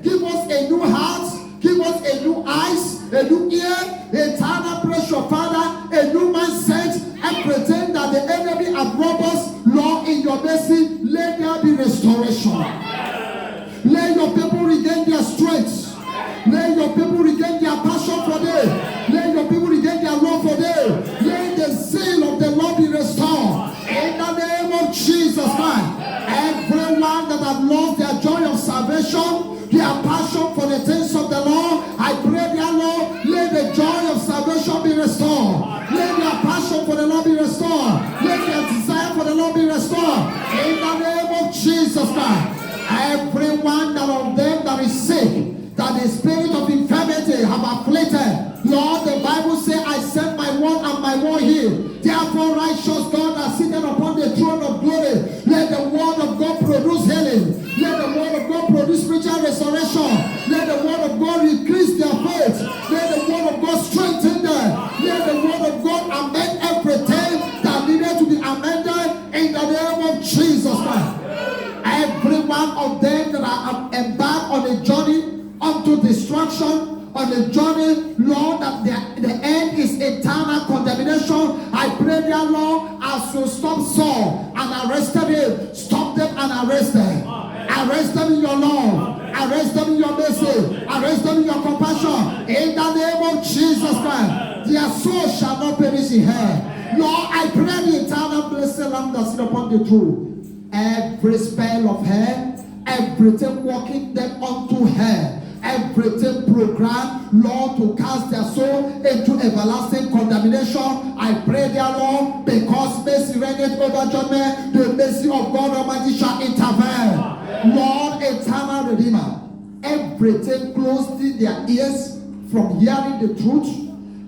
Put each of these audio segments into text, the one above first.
Give us a new heart. Give us a new eyes, a new ear, eternal pressure, Father, a new mindset, and pretend that the enemy have robbed us. Lord, in your mercy, let there be restoration. Let your people regain their strength. Let your people regain their passion for them. Let your people regain their love for them. Let the zeal of the Lord be restored. In the name of Jesus Christ. Everyone that have lost their joy of salvation, their passion for the things of the Lord, I pray, dear Lord, let the joy of salvation be restored. Let their passion for the Lord be restored. Let their desire for the Lord be restored. In the name of Jesus Christ. Everyone that of them that is sick, that the spirit of infirmity have afflicted, Lord, the Bible says, I sent my word and my word healed. Therefore, righteous God that sitteth upon the throne of glory, let the word of God produce healing. Let the word of God produce spiritual restoration. Let the word of God increase their faith. Let the word of God strengthen them. Let the word of God amend everything that needed to be amended in the name of Jesus Christ. Every one of them that are embarked on a journey unto destruction, on the journey, Lord, that the end is eternal condemnation. I pray, dear Lord, as you stop Saul and arrested him, stop them and arrest them. Arrest them in your love. Arrest them in your mercy. Arrest them in your compassion. In the name of Jesus Christ, their soul shall not perish in hell. Lord, I pray the eternal blessed Lamb that sit upon the throne. Every spell of hell, everything walking them unto hell, everything programmed, Lord, to cast their soul into everlasting condemnation. I pray, dear Lord, because mercy reigneth over judgment, the mercy of God Almighty shall intervene. Lord, eternal Redeemer, everything closed in their ears from hearing the truth,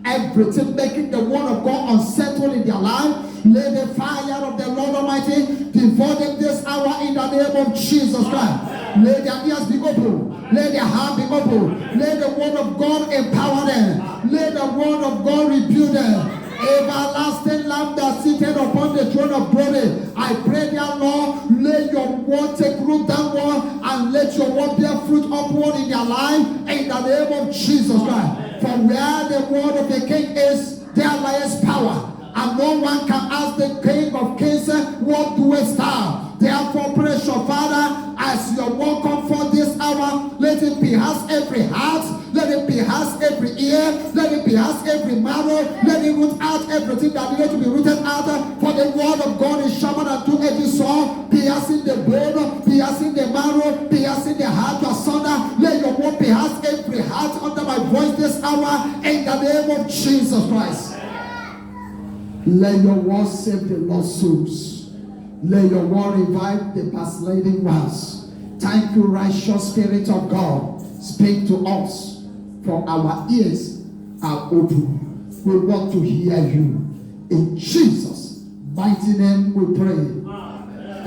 everything making the word of God unsettled in their life, let the fire of the Lord Almighty devour them this hour in the name of Jesus Christ. Let their ears be open. Let their heart be open. Let the word of God empower them. Let the word of God rebuild them. Everlasting Lamb that sitteth upon the throne of glory, I pray, dear Lord, let your word take root downward and let your word bear fruit upward in their life in the name of Jesus Christ. For where the word of the King is, there lies power. And no one can ask the King of Kings, what doest thou? Therefore, precious Father, as your word come forth this hour, let it pierce every heart, let it pierce every ear, let it pierce every marrow, let it root out everything that needs to be rooted out. For the word of God is sharper than two-edged sword, piercing the bone, piercing the marrow, piercing the heart to asunder. Let your word pierce every heart under my voice this hour in the name of Jesus Christ. Let your word save the lost souls. Let your word revive the backsliding ones. Thank you, righteous Spirit of God. Speak to us, for our ears are open. We want to hear you. In Jesus' mighty name we pray.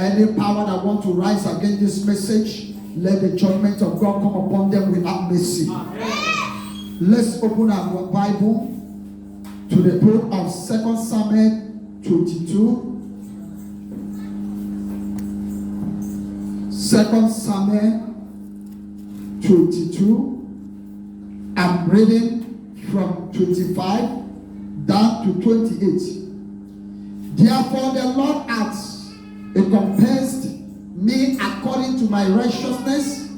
Any power that want to rise against this message, let the judgment of God come upon them without mercy. Let's open our Bible to the book of 2 Samuel 22. 2 Samuel 22. I'm reading from 25 down to 28. Therefore the Lord hath recompensed me according to my righteousness,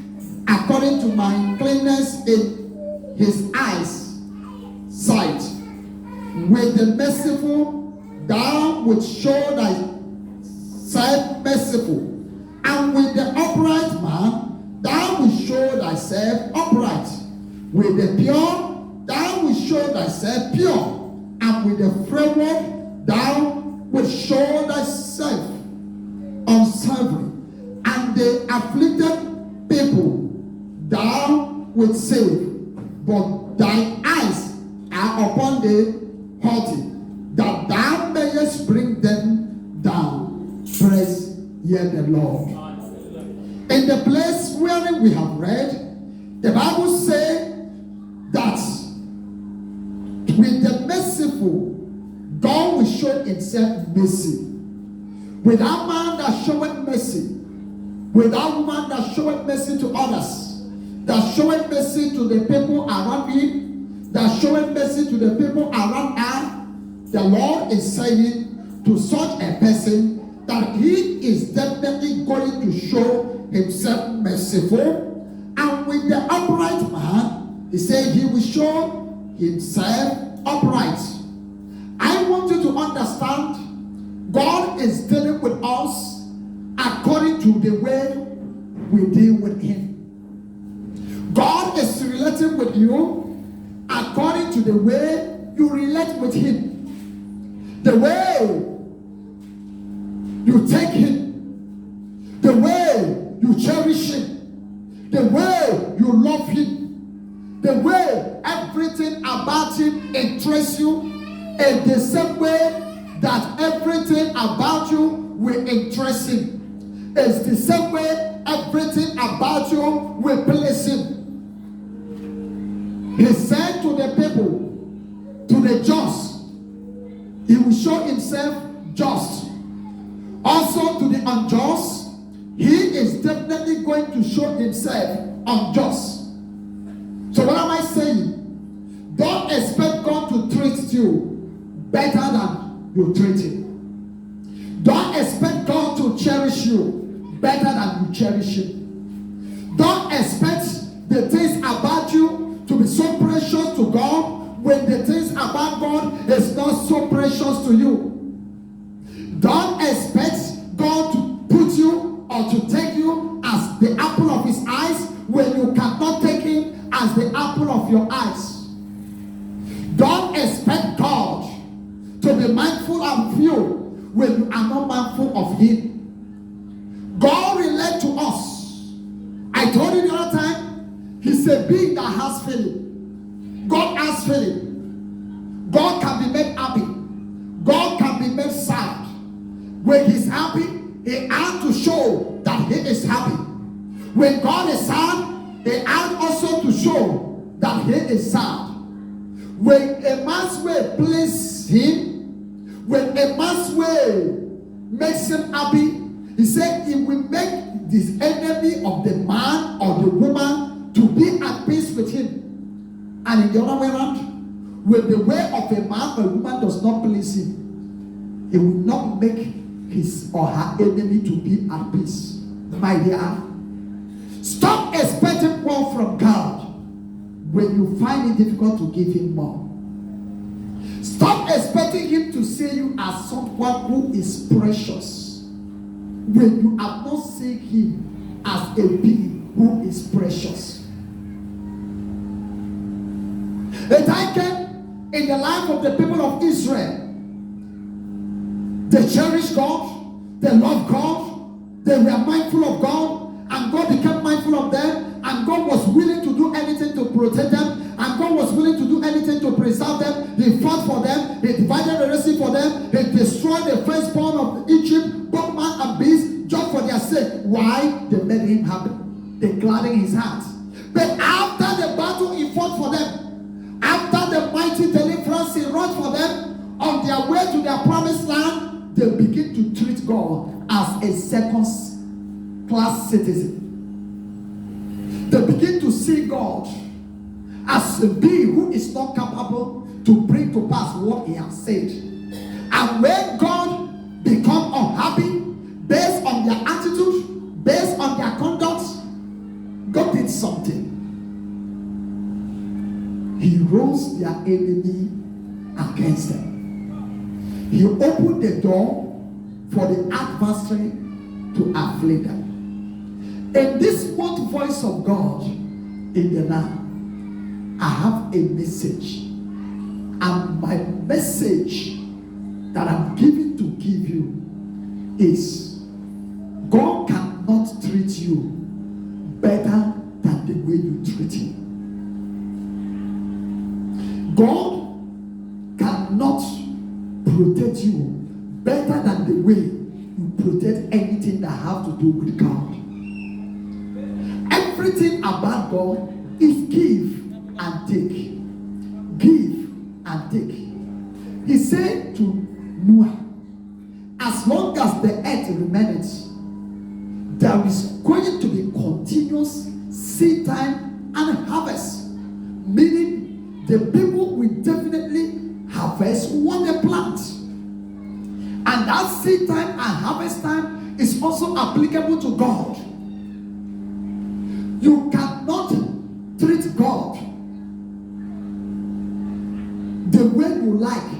according to my cleanness in his eyes sight. With the merciful, thou wilt show thyself merciful, and with the upright man, thou wilt show thyself upright. With the pure, thou wilt show thyself pure, and with the froward, thou wilt show thyself unsavory. And the afflicted people thou wilt save, but thine eyes are upon the haughty, that thou mayest bring them down. Praise ye the Lord. In the place wherein we have read, the Bible says that with the merciful, God will show himself mercy. Without man that showeth mercy, without woman that showeth mercy to others, that showing mercy to the people around him, that showing mercy to the people around her, the Lord is saying to such a person that he is definitely going to show himself merciful. And with the upright man, he said he will show himself upright. I want you to understand, God is dealing with us according to the way we deal with him. God is relating with you according to the way you relate with him. The way you take him, the way you cherish him, the way you love him, the way everything about him interests you, in the same way that everything about you will interest him. It's the same way everything about you will please him. He said to the people, to the just, he will show himself just. Also to the unjust, he is definitely going to show himself unjust. So what am I saying? Don't expect God to treat you better than you treat him. Don't expect God to cherish you better than you cherish him. Don't expect the things about you to be so precious to God when the things about God is not so precious to you. Don't expect God to put you or to take you as the apple of his eyes when you cannot take him as the apple of your eyes. Don't expect God to be mindful of you when you are not mindful of him. God relates to us. I told you the other time, he's a being that has feeling. God has feeling. God can be made happy. God can be made sad. When he's happy, he has to show that he is happy. When God is sad, he has also to show that he is sad. When a man's way pleases him, when a man's way makes him happy, he said he will make this enemy of the man or the woman to be at peace with him. And in the other way around, when the way of a man or woman does not please him, he will not make his or her enemy to be at peace. My dear, stop expecting more from God when you find it difficult to give him more. Stop expecting him to see you as someone who is precious when you have not seen him as a being who is precious. A time came in the life of the people of Israel. They cherished God, they loved God, they were mindful of God, and God became mindful of them, and God was willing to do anything to protect them, and God was willing to do anything to preserve them. He fought for them, he divided the Red Sea for them, he destroyed the firstborn of Egypt, both man and beast, just for their sake. Why? They made him happy. They gladdened his heart. But after the battle he fought for them, after the mighty deliverance he wrought for them, on their way to their promised land, they begin to treat God as a second-class citizen. They begin to see God as a being who is not capable to bring to pass what he has said. And when God become unhappy based on their attitude, based on their conduct, God did something. He rose their enemy against them. He opened the door for the adversary to afflict them. In this fourth voice of God in the land, I have a message. And my message that I'm giving to give you is, God cannot treat you better than the way you treat him. God cannot protect you better than the way you protect anything that have to do with God. Everything about God is give and take. Give and take. He said to Noah, as long as the earth remains, there is going to be continuous seed time the people will definitely harvest what they plant. And that seed time and harvest time is also applicable to God. You cannot treat God the way you like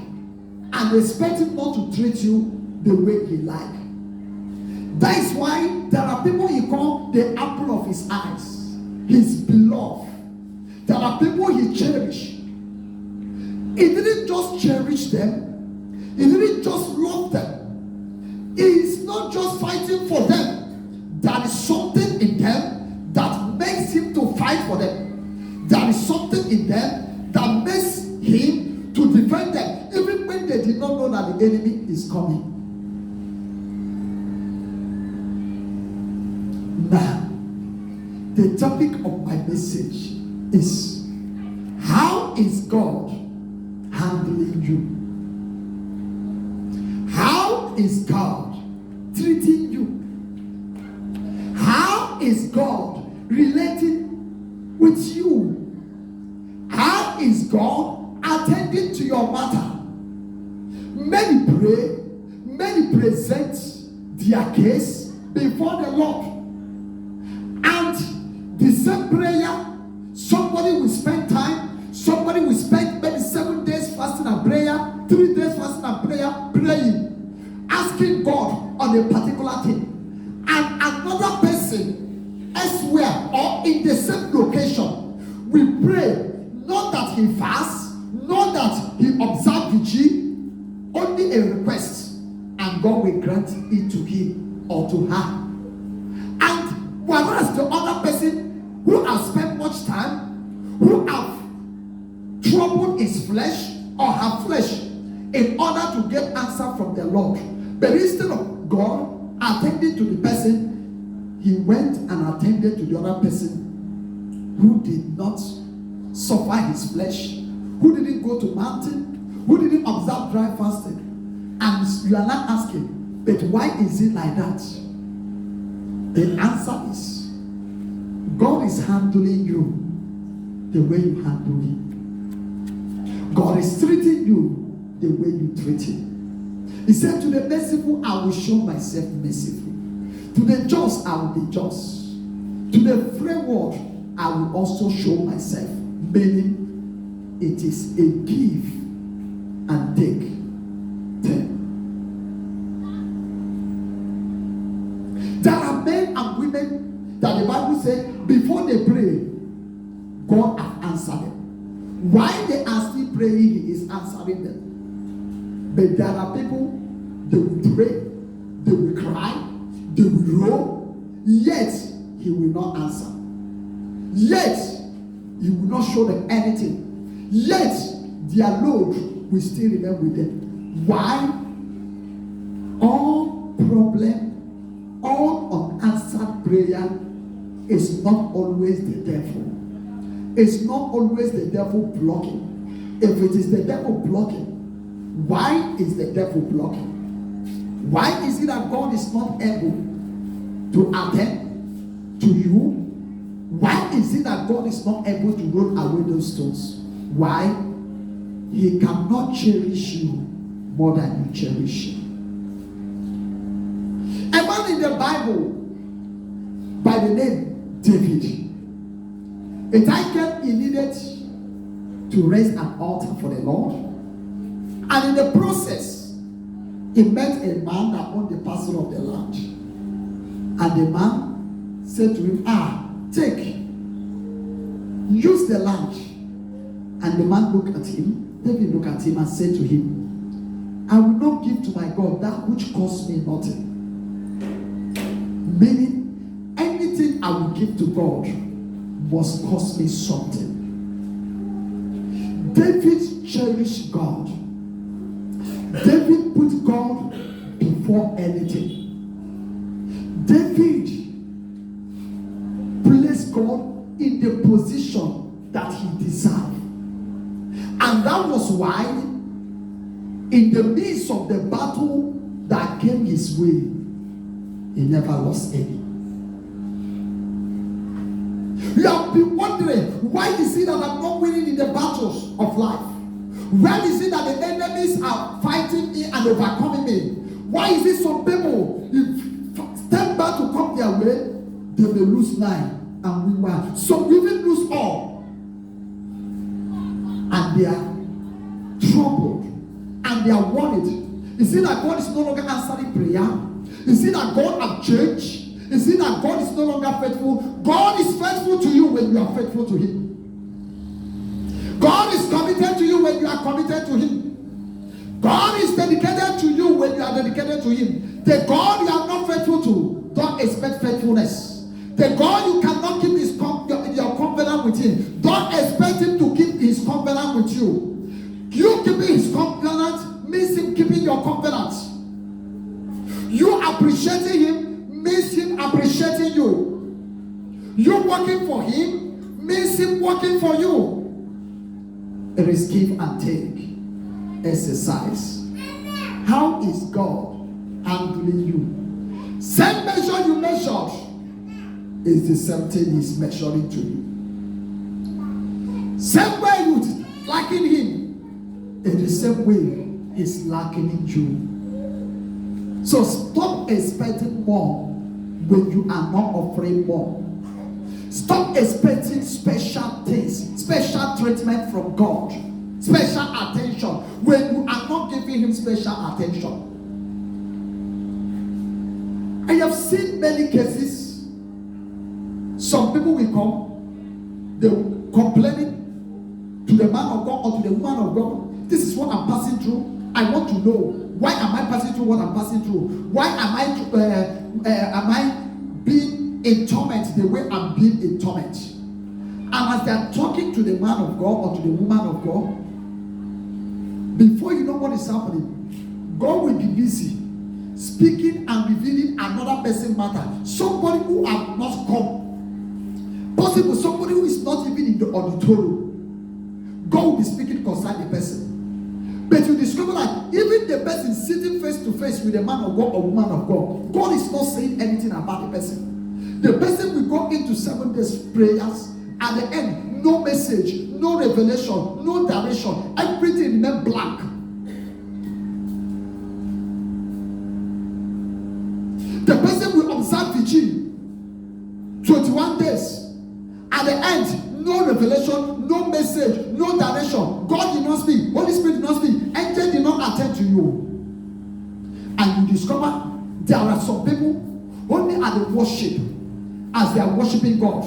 and expect him not to treat you the way he like. That is why there are people he called the apple of his eyes, his beloved. There are people he cherished. He didn't just cherish them. He didn't just love them. He is not just fighting for them. There is something in them that makes him to fight for them. There is something in them that makes him to defend them, even when they did not know that the enemy is coming. Now, the topic of my message is, how is God handling you? How is God treating you? How is God relating with you? How is God attending to your matter? Many pray, many present their case before the Lord. And the same prayer, somebody will spend time, somebody will spend maybe 7 days fasting and prayer, 3 days fasting and prayer, praying, asking God on a particular thing. And another person elsewhere or in the same location will pray, not that he fasts, not that he observes vigil, only a request, and God will grant it to him or to her. And whereas the other person who has spent much time, who have troubled his flesh or her flesh in order to get answer from the Lord, but instead of God attending to the person, he went and attended to the other person who did not suffer his flesh, who didn't go to mountain, who didn't observe dry fasting. And you are not asking, but why is it like that? The answer is, God is handling you the way you handle him. God is treating you the way you treat him. He said, to the merciful, I will show myself merciful. To the just, I will be just. To the froward, I will also show myself. Meaning, it is a give and take thing. There are men and women that the Bible says, before they pray, God has answered them. While they are still praying, he is answering them. But there are people, they will pray, they will cry, they will roll, yet he will not answer. Yet he will not show them anything. Yet their load will still remain with them. Why? All problem, all unanswered prayer is not always the devil. It's not always the devil blocking. If it is the devil blocking, why is the devil blocking? Why is it that God is not able to attend to you? Why is it that God is not able to roll away those stones? Why? He cannot cherish you more than you cherish him. A man in the Bible by the name David, a time came he needed to raise an altar for the Lord. And in the process, he met a man that owned the parcel of the land. And the man said to him, take, use the land. And the man looked at him, David looked at him and said to him, I will not give to my God that which costs me nothing. Meaning, anything I will give to God must cost me something. David cherished God. David put God before anything. David placed God in the position that he deserved. And that was why, in the midst of the battle that came his way, he never lost any. You have been wondering, why is it that I'm not winning in the battles of life? Why is it that the enemies are fighting me and overcoming me? Why is it some people, if step back to come their way, they may lose 9 and win 1. Some even lose all. And they are troubled. And they are worried. You see that God is no longer answering prayer? You see that God has changed? You see that God is no longer faithful? God is faithful to you when you are faithful to Him. God is committed to you when you are committed to Him. God is dedicated to you when you are dedicated to Him. The God you are not faithful to, don't expect faithfulness. The God you cannot keep your covenant with Him, don't expect Him to keep His covenant with you. You keeping His covenant means Him keeping your covenant. You appreciating Him means Him appreciating you. You working for Him means Him working for you. It is give and take exercise. How is God handling you? Same measure you measured is the same thing He's measuring to you. Same way you lacking Him, in the same way He's lacking in you. So stop expecting more when you are not offering more. Stop expecting special things, special treatment from God, special attention when you are not giving Him special attention. I have seen many cases. Some people will come, they will complain to the man of God or to the woman of God. This is what I'm passing through. I want to know, why am I passing through what I'm passing through? Why am I being in torment the way I'm being in torment? And as they are talking to the man of God or to the woman of God, before you know what is happening, God will be busy speaking and revealing another person's matter. Somebody who has not come. Possible somebody who is not even in the auditorium. God will be speaking concerning the person. But you discover that even the person sitting face to face with a man of God or woman of God, God is not saying anything about the person. The person will go into 7 days prayers. At the end, no message, no revelation, no direction. Everything remains blank. The person will observe vigil 21 days. At the end, no revelation, no message, no direction. God did not speak. Holy Spirit did not speak. Angel did not attend to you. And you discover there are some people only at the worship, as they are worshiping God,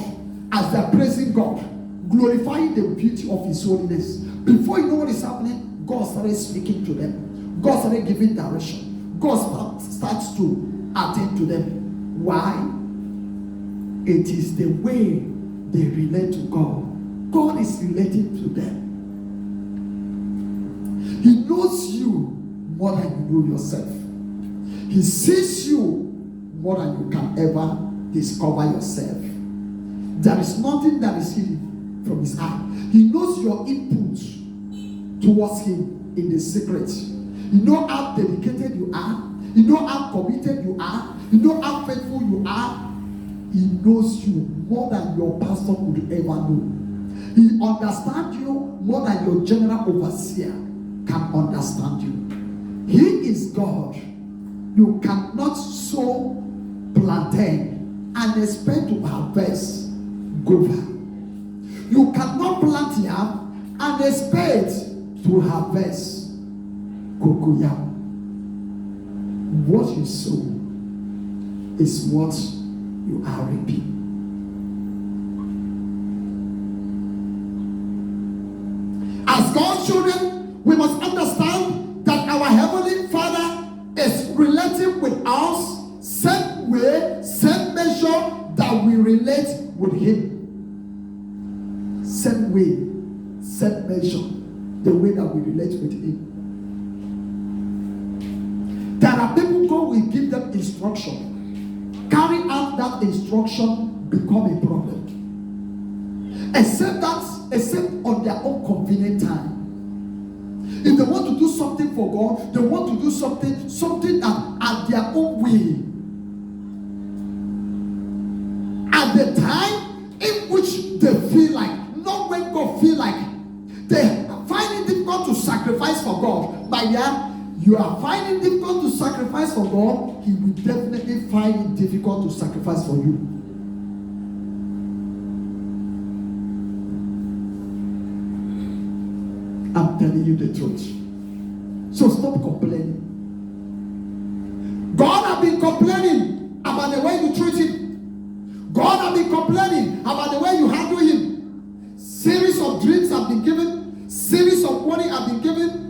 as they are praising God, glorifying the beauty of His holiness. Before you know what is happening, God started speaking to them. God started giving direction. God starts to attend to them. Why? It is the way they relate to God. God is relating to them. He knows you more than you know yourself. He sees you more than you can ever discover yourself. There is nothing that is hidden from His eye. He knows your input towards Him in the secret. You know how dedicated you are. You know how committed you are. You know how faithful you are. He knows you more than your pastor could ever know. He understands you more than your general overseer can understand you. He is God. You cannot sow plantain and expect to harvest guava. You cannot plant yam and expect to harvest cocoyam. What you sow is what you are reaping. As God's children, we must understand that our Heavenly Father is relating with us same way, same measure that we relate with Him. Same way, same measure, the way that we relate with Him. There are people God will give them instruction. Carry out that instruction become a problem. Except on their own convenient time. If they want to do something for God, they want to do something that at their own way. At the time in which difficult to sacrifice for God, my dear, you are finding it difficult to sacrifice for God, He will definitely find it difficult to sacrifice for you. I'm telling you the truth. So stop complaining. God has been complaining about the way you treat Him. God has been complaining about the way you handle Him. Series of dreams have been given. Series of warning have been given.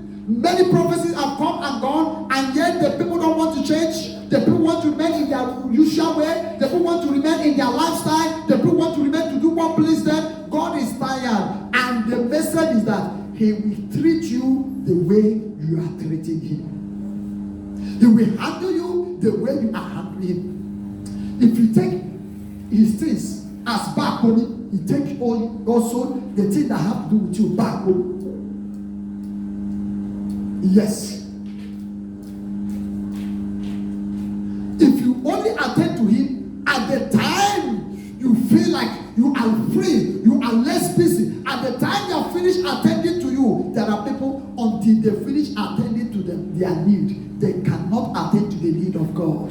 Many prophecies have come and gone, and yet the people don't want to change. The people want to remain in their usual way. The people want to remain in their lifestyle. The people want to remain to do what pleases them. God is tired, and the message is that He will treat you the way you are treating Him. He will handle you the way you are handling Him. If you take His things as back on, He takes also the things that have to do with you back on. Yes. If you only attend to Him at the time you feel like you are free, you are less busy, at the time you are finished attending to you, there are people until they finish attending to their need, they cannot attend to the need of God.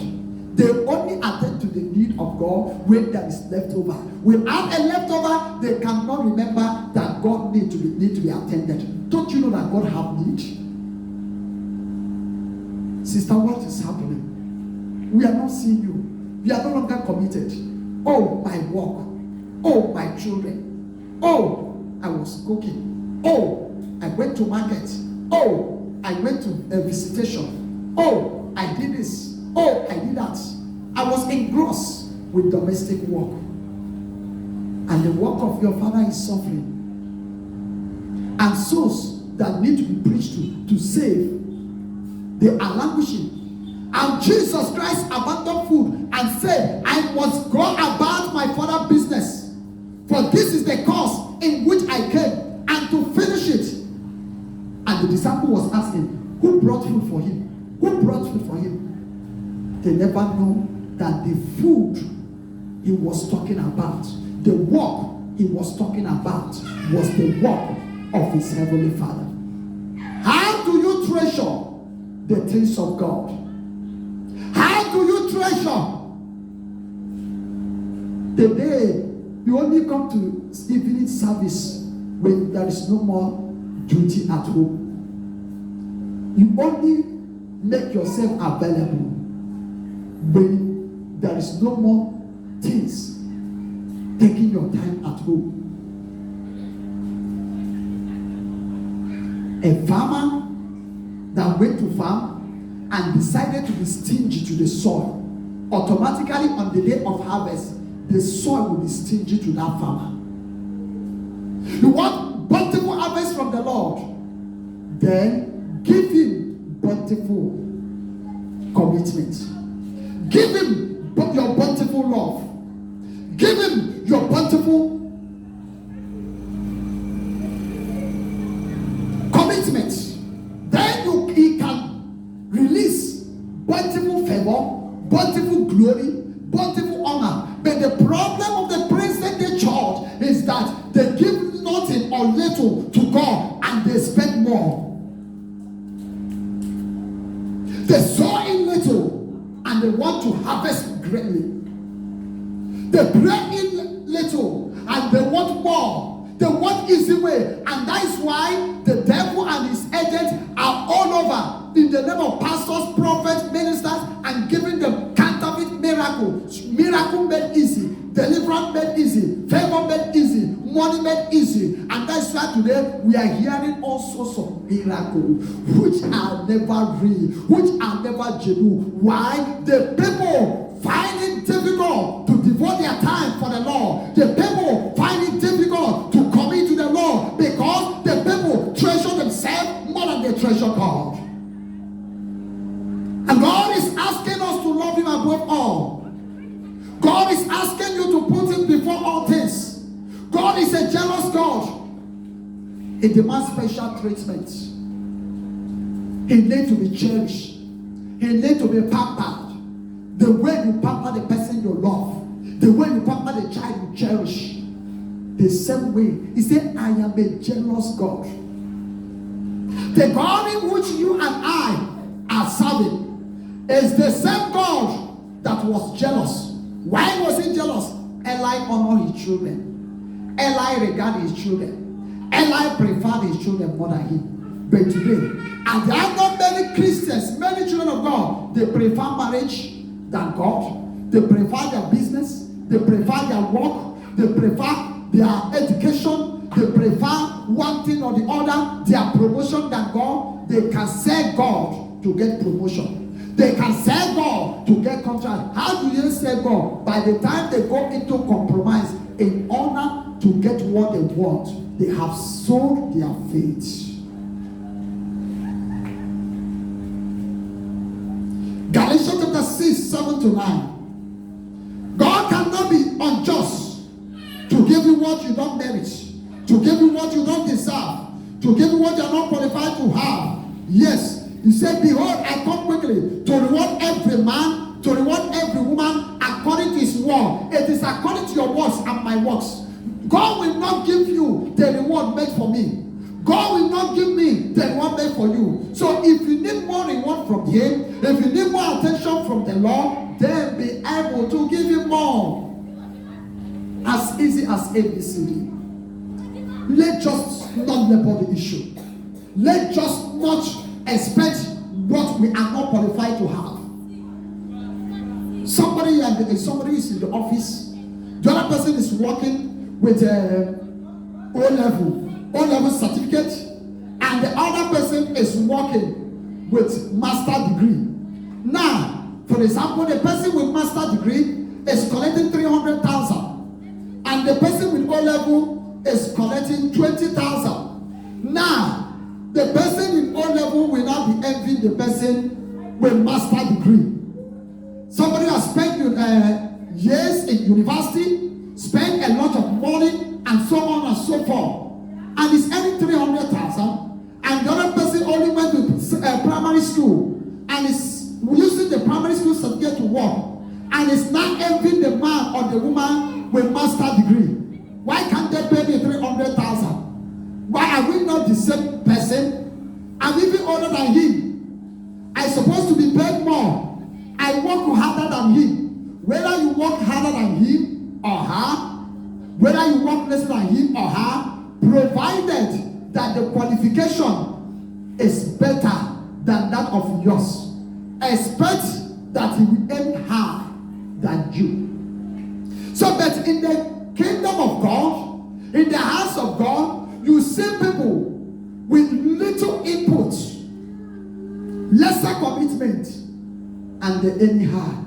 They only attend to the need of God when there is leftover. Without a leftover, they cannot remember that God need to be attended. Don't you know that God have need? Sister, what is happening? We are not seeing you. We are no longer committed. Oh, my work. Oh, my children. Oh, I was cooking. Oh, I went to market. Oh, I went to a visitation. Oh, I did this. Oh, I did that. I was engrossed with domestic work. And the work of your father is suffering. And souls that need to be preached to save, they are languishing. And Jesus Christ abandoned food and said, I must go about my father's business. For this is the cause in which I came, and to finish it. And the disciple was asking, who brought food for him? Who brought food for him? They never know that the food he was talking about, the work he was talking about, was the work of his heavenly Father. How do you treasure the things of God? How do you treasure the day you only come to evening service when there is no more duty at home? You only make yourself available when there is no more things taking your time at home. A farmer that went to farm and decided to be stingy to the soil, automatically on the day of harvest, the soil will be stingy to that farmer. You want bountiful harvest from the Lord, then give him bountiful commitment. Give him your bountiful love. Give him your bountiful commitment. Then he can release bountiful favor, bountiful glory, bountiful honor. But the problem of the present day church is that they give nothing or little to God and they spend more. They sow in little and they want to harvest greatly. They pray in little and they want more. They want easy way, and that is why the devil and his agents are all over in the name of pastors, prophets, ministers, and giving them counterfeit miracles. Miracle made easy, deliverance made easy, favor made easy, money made easy. And that's why today we are hearing all sorts of miracles which are never real, which are never genuine. Why? The people find it difficult to devote their time for the Lord. The people find it difficult to commit to the Lord because the people treasure themselves more than they treasure God. And God is asking us to love Him above all. God is asking you to put Him before all things. God is a jealous God. He demands special treatment. He needs to be cherished. He needs to be pampered. The way you pamper the person you love, the way you pamper the child you cherish, the same way. He said, I am a jealous God. The God in which you and I are serving is the same God that was jealous. Why was he jealous? Eli honored his children. Eli regarded his children. Eli preferred his children more than him. But today, and there are not many Christians, many children of God, they prefer marriage than God. They prefer their business. They prefer their work. They prefer their education. They prefer one thing or the other, their promotion than God. They can serve God to get promotion. They can serve God to get contract. How do you serve God? By the time they go into compromise in order to get what they want, they have sold their faith. Galatians chapter 6, 7 to 9. God cannot be unjust to give you what you don't merit, to give you what you don't deserve, to give you what you are not qualified to have. Yes, he said, behold, I come quickly to reward every man, to reward every woman according to his work. It is according to your works and my works. God will not give you the reward made for me. God will not give me the reward made for you. So if you need more reward from him, if you need more attention from the Lord, then be able to give him more. As easy as ABCD. Let's just not label the issue. Let's just not expect what we are not qualified to have. Somebody is in the office. The other person is working with O-level certificate, and the other person is working with master degree. Now, for example, the person with master degree is collecting 300,000, and the person with O-level is collecting 20,000. Now, the person in O-level will not be envying the person with master degree. Somebody has spent years in university, spent a lot of money, and so on and so forth, and is earning 300,000, and the other person only went to primary school and is using the primary school certificate to work, and is not envying the man or the woman with master degree. Why can't they pay me 300,000? Why are we not the same person? I'm even older than him. I'm supposed to be paid more. I work harder than him. Whether you work harder than him or her, whether you work less than him or her, provided that the qualification is better than that of yours, expect that he will earn higher than you. So that in the kingdom of God, in the house of God, you see people with little input, lesser commitment, and they earn high.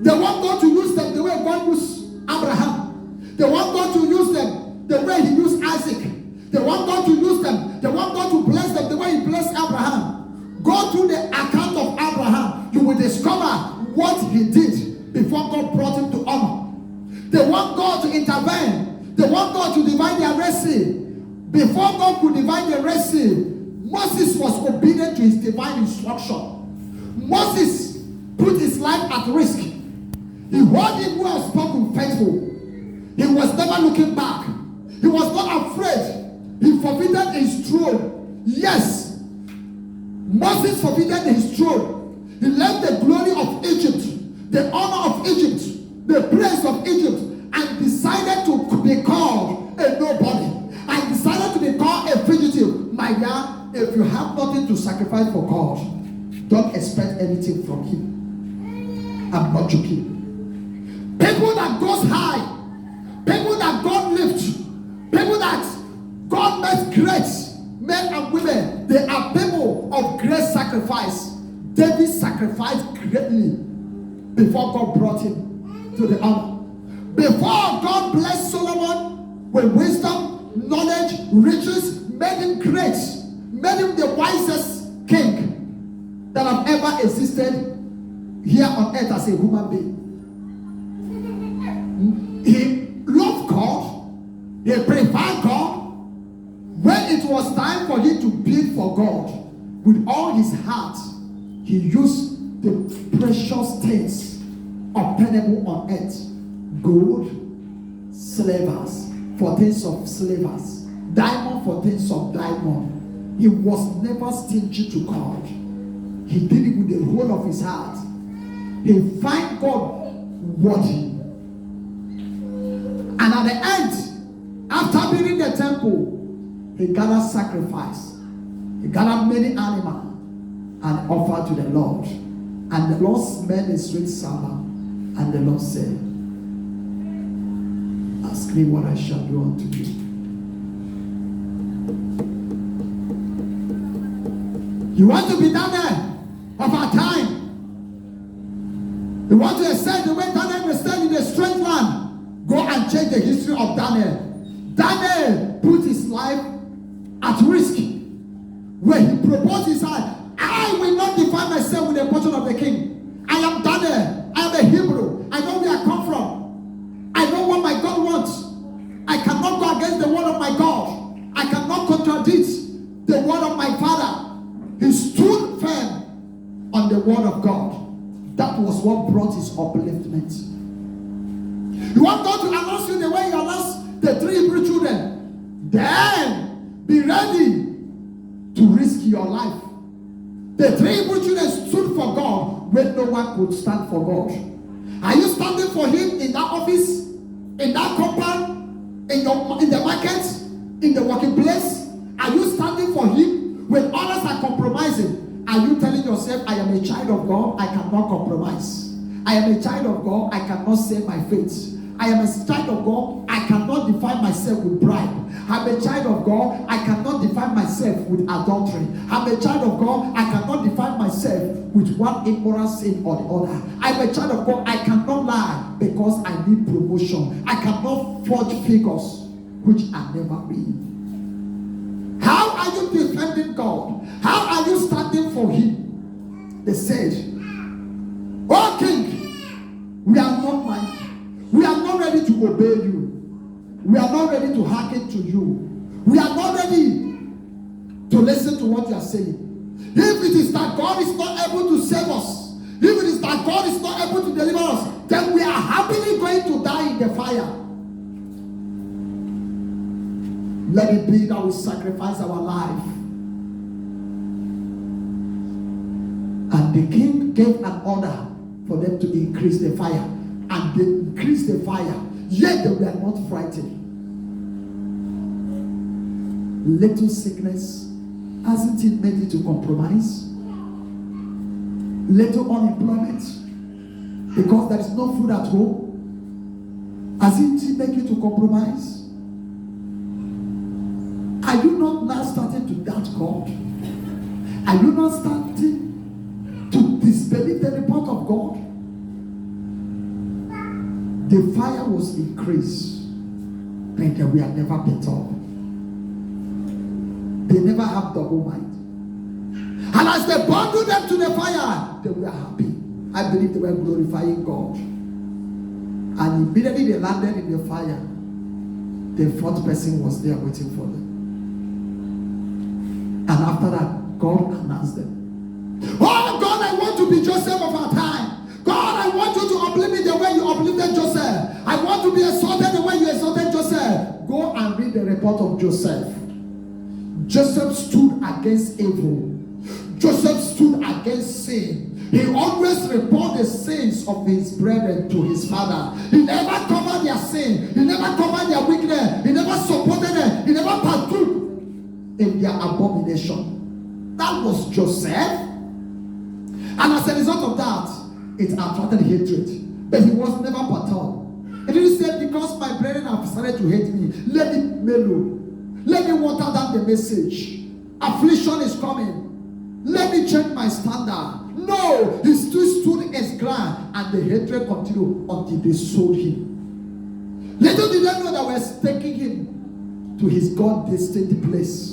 They want God to use them the way God used Abraham. They want God to use them the way he used Isaac. They want God to use them. They want God to bless them the way he blessed Abraham. Go through the account of Abraham. You will discover what he did before God brought him to honor. They want God to intervene. They want God to divide their Red Sea. Before God could divide the Red Sea, Moses was obedient to his divine instruction. Moses put his life at risk. He heard him who has spoken faithful. He was never looking back. He was not afraid. He forfeited his throne. Yes, Moses forfeited his throne. He left the glory of Egypt, the honor of Egypt, the praise of Egypt, and decided to be called a nobody. And decided to be called a fugitive. My God, if you have nothing to sacrifice for God, don't expect anything from him. I'm not joking. People that goes high, people that God lifts, people that God makes great, men and women, they are people of great sacrifice. David sacrificed greatly before God brought him to the honor. Before God blessed Solomon with wisdom, knowledge, riches, made him great, made him the wisest king that have ever existed here on earth as a human being. He loved God. He preferred God. When it was time for him to bid for God with all his heart, he used the precious things obtainable on earth: gold, silvers for things of silvers, diamond for things of diamond, He was never stingy to God. He did it with the whole of his heart. He find God worthy. And at the end, after building the temple, he gathered sacrifice. He gathered many animals and offered to the Lord. And the Lord smelled a sweet savor. And the Lord said, ask me what I shall do unto you. You want to be Daniel of our time. You want to excel the way Daniel excelled in a strange land. Go and change the history of Daniel. Daniel put his life at risk when he proposed his heart. I will not define myself with a portion of the king. I am Daniel. I am a Hebrew. I know where I come from. I know what my God wants. I cannot go against the word of my God. I cannot contradict the word of my father. He stood firm on the word of God. That was what brought his upliftment. You want God to announce you the way he announced the 3 Hebrew children? Then be ready to risk your life. The 3 Hebrew children stood for God when no one could stand for God. Are you standing for him in that office, in that compound, in the market, in the working place? Are you standing for him when others are compromising? Are you telling yourself, I am a child of God, I cannot compromise? I am a child of God, I cannot save my faith. I am a child of God, I cannot define myself with bribe. I'm a child of God, I cannot define myself with adultery. I'm a child of God, I cannot define myself with one immoral sin or the other. I'm a child of God, I cannot lie because I need promotion. I cannot forge figures which are never real. How are you defending God? How are you standing for him? They said, "Oh King, we are not mindful. We are not ready to obey you. We are not ready to hearken to you. We are not ready to listen to what you are saying. If it is that God is not able to save us, if it is that God is not able to deliver us, then we are happily going to die in the fire. Let it be that we sacrifice our life." And the king gave an order for them to increase the fire. And they increased the fire, yet they were not frightened. Little sickness, hasn't it made you to compromise? Little unemployment, because there is no food at home, hasn't it made you to compromise? Are you not now starting to doubt God? Are you not starting to disbelieve the report of God? The fire was increased, but they were never better. They never have double mind. And as they bundled them to the fire, they were happy. I believe they were glorifying God. And immediately they landed in the fire. The 4th person was there waiting for them. And after that, God announced them. "Oh God, I want to be Joseph of our time. God, I want you to uplift me the way you uplifted Joseph. I want to be exalted the way you exalted Joseph." Go and read the report of Joseph. Joseph stood against evil. Joseph stood against sin. He always reported the sins of his brethren to his father. He never covered their sin. He never covered their weakness. He never supported them. He never partook in their abomination. That was Joseph. And as a result of that, it attracted hatred. But he was never perturbed. He didn't say, because my brethren have started to hate me, let me mellow. Let me water down the message. Affliction is coming. Let me change my standard. No, he still stood his ground, and the hatred continued until they sold him. Little did they know that we were taking him to his God-destined place.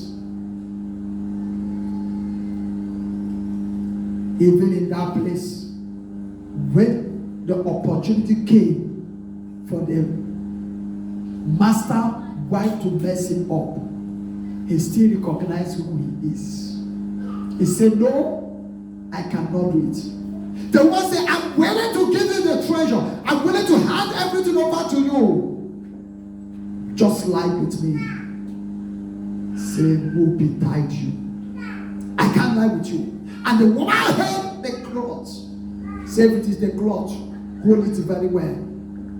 Even in that place, when the opportunity came for the master wife to mess him up, he still recognized who he is. He said, "No, I cannot do it." The one said, "I'm willing to give you the treasure. I'm willing to hand everything over to you. Just lie with me." Say, "Who betide you?" I can't lie with you. And the woman held the cloth. Say, if it is the cloth, hold it very well.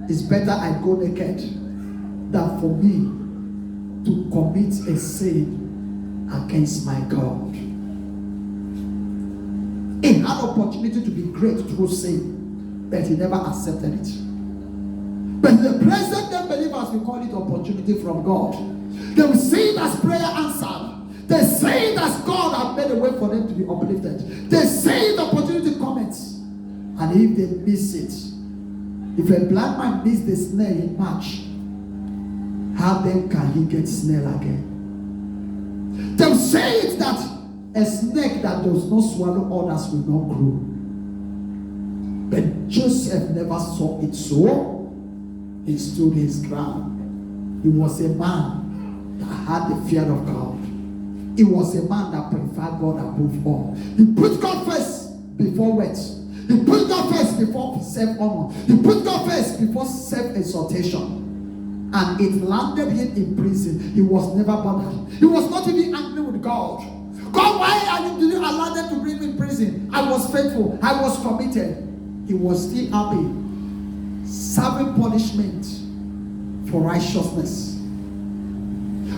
It's better I go naked than for me to commit a sin against my God. He had opportunity to be great through sin, but he never accepted it. But the present day believers, we call it opportunity from God. They will see it as prayer answered. They say it as God has made a way for them to be uplifted. They say the opportunity comes. And if they miss it, if a blind man miss the snare in March, how then can he get snare again? They'll say it that a snake that does not swallow others will not grow. But Joseph never saw it so. He stood his ground. He was a man that had the fear of God. He was a man that preferred God above all. He put God first before words. He put God first before self-honor. He put God first before self-exaltation. And it landed him in prison. He was never bothered. He was not even angry with God. God, why did you allow them to bring me in prison? I was faithful. I was committed. He was still happy, serving punishment for righteousness,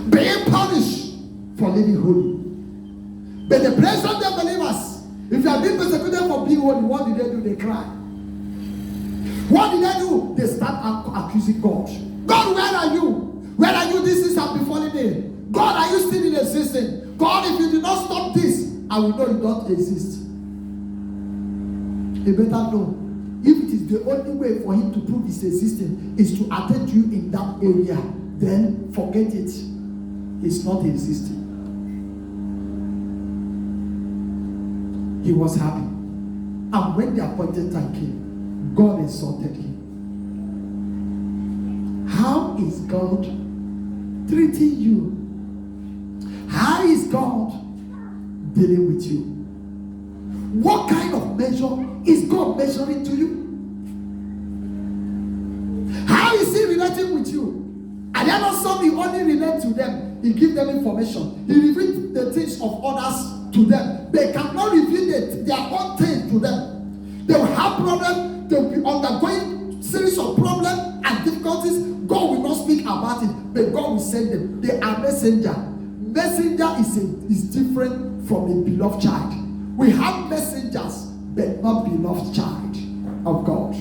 being punished for living holy. But the present day believers, if you are being persecuted for being holy, what did they do? They cry. What did they do? They start accusing God. God, where are you? Where are you? This is have befallen me. God, are you still in existence? God, if you do not stop this, I will know you don't exist. You better know. If it is the only way for him to prove his existence is to attend to you in that area, then forget it. He's not existing. He was happy. And when the appointed time came, God exalted him. How is God treating you? How is God dealing with you? What kind of measure is God measuring to you? How is he relating with you? And then also he only relate to them. He gives them information. He reveals the things of others to them. They cannot reveal their own things to them. They will have problems. They will be undergoing series of problems and difficulties. God will not speak about it, but God will send them. They are messenger. Messenger is different from a beloved child. We have messengers, but not beloved child of God.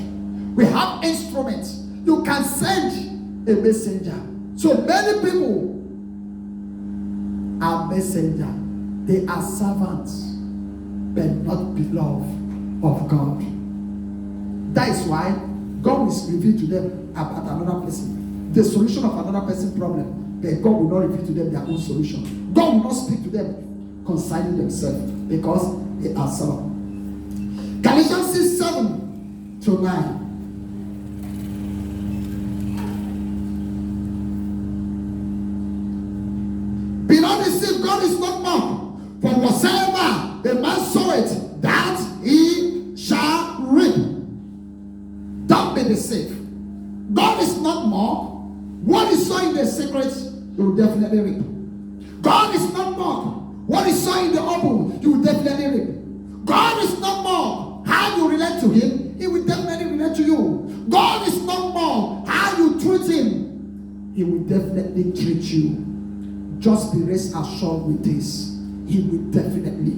We have instruments. You can send a messenger. So many people are messenger. They are servants, but not beloved of God. That is why God will reveal to them about another person, the solution of another person's problem. But God will not reveal to them their own solution. God will not speak to them concerning themselves because they are servants. Galatians 6:7-9. Be not deceived, God is not mocked. For whatsoever the man soweth, that he shall reap. Don't be deceived. God is not mocked. What is sowing in the secret, you will definitely reap. God is not mocked. What is sowing in the open, you will definitely reap. God is not mocked. How you relate to him, he will definitely relate to you. God is not mocked. How you treat him, he will definitely treat you. Just be rest assured with this. He will definitely.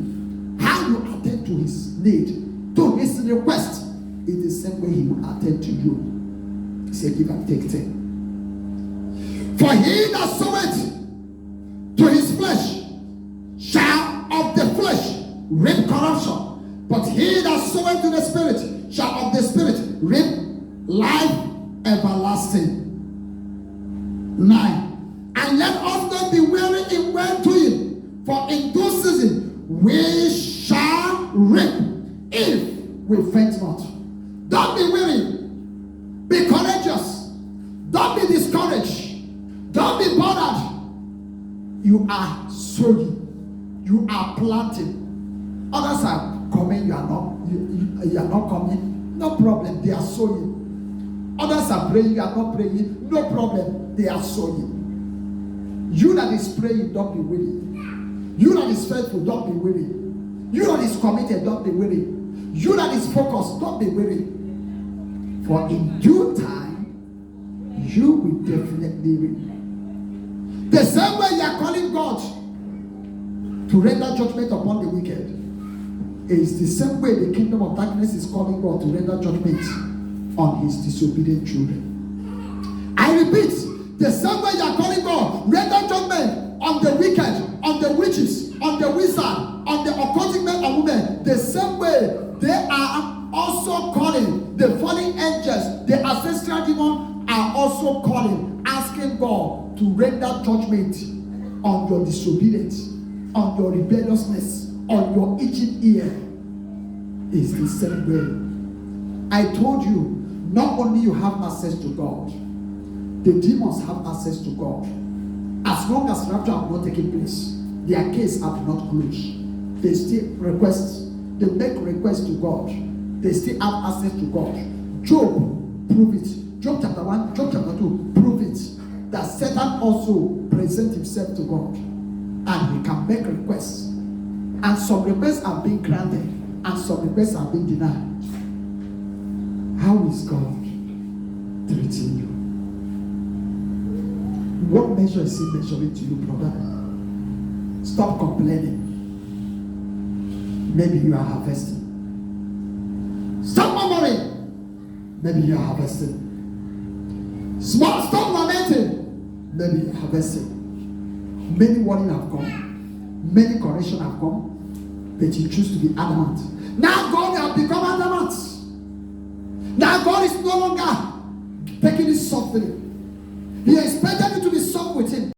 How you attend to his need, to his request, is the same way he will attend to you. Say, give and take thing. For he that soweth to his flesh shall of the flesh reap corruption, but he that soweth to the Spirit shall of the Spirit reap life everlasting. 9. And let us not be weary in well doing, for in due season we shall reap if we faint not. Don't be weary. Be courageous. Don't be discouraged. Don't be bothered. You are sowing. You are planting. Others are coming. You are not coming. No problem. They are sowing. Others are praying. You are not praying. No problem. They are sowing. You that is praying, don't be weary. You that is faithful, don't be weary. You that is committed, don't be weary. You that is focused, don't be weary. For in due time, you will definitely reap. The same way you are calling God to render judgment upon the wicked, is the same way the kingdom of darkness is calling God to render judgment on his disobedient children. I repeat, the same way you are calling God, render judgment on the wicked, on the witches, on the wizard, on the occultic men and women, the same way they are also calling the fallen angels, the ancestral demons are also calling, asking God to render judgment on your disobedience, on your rebelliousness, on your itching ear. Is the same way. I told you, not only you have access to God, the demons have access to God. As long as rapture have not taken place, their case have not closed. They still request, they make requests to God. They still have access to God. Job, prove it. Job chapter 1, Job chapter 2, prove it. That Satan also present himself to God. And he can make requests. And some requests are being granted. And some requests are being denied. How is God treating you? What measure is he measuring to you, brother? Stop complaining. Maybe you are harvesting. Stop murmuring. Maybe you are harvesting. Stop lamenting. Maybe you are harvesting. Many warnings have come. Many corrections have come. But you choose to be adamant. Now God has become adamant. Now God is no longer taking it softly. He expected you to be soft with him.